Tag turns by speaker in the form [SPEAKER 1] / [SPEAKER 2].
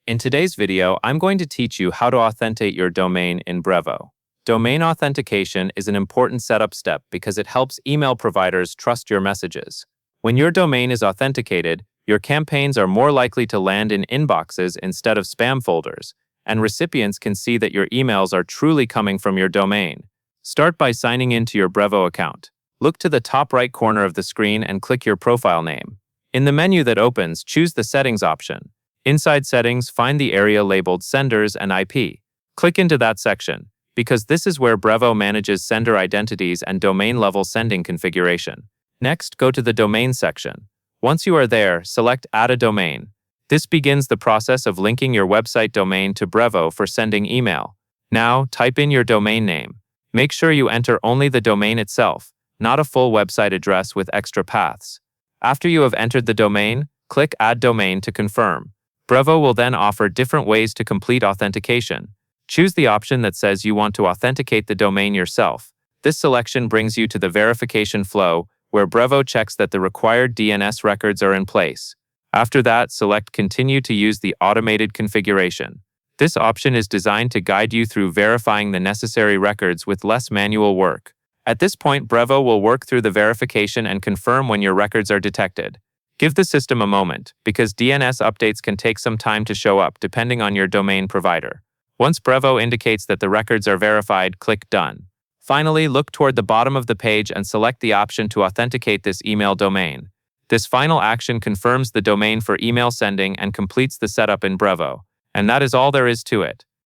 [SPEAKER 1] In today's video, I'm going to teach you how to authenticate your domain in Brevo. Domain authentication is an important setup step because it helps email providers trust your messages. When your domain is authenticated, your campaigns are more likely to land in inboxes instead of spam folders, and recipients can see that your emails are truly coming from your domain. Start by signing in to your Brevo account. Look to the top right corner of the screen and click your profile name. In the menu that opens, choose the Settings option. Inside Settings, find the area labeled Senders and IP. Click into that section, because this is where Brevo manages sender identities and domain-level sending configuration. Next, go to the Domain section. Once you are there, select Add a Domain. This begins the process of linking your website domain to Brevo for sending email. Now, type in your domain name. Make sure you enter only the domain itself, not a full website address with extra paths. After you have entered the domain, click Add Domain to confirm. Brevo will then offer different ways to complete authentication. Choose the option that says you want to authenticate the domain yourself. This selection brings you to the verification flow, where Brevo checks that the required DNS records are in place. After that, select Continue to use the automated configuration. This option is designed to guide you through verifying the necessary records with less manual work. At this point, Brevo will work through the verification and confirm when your records are detected. Give the system a moment, because DNS updates can take some time to show up depending on your domain provider. Once Brevo indicates that the records are verified, click Done. Finally, look toward the bottom of the page and select the option to authenticate this email domain. This final action confirms the domain for email sending and completes the setup in Brevo. And that is all there is to it.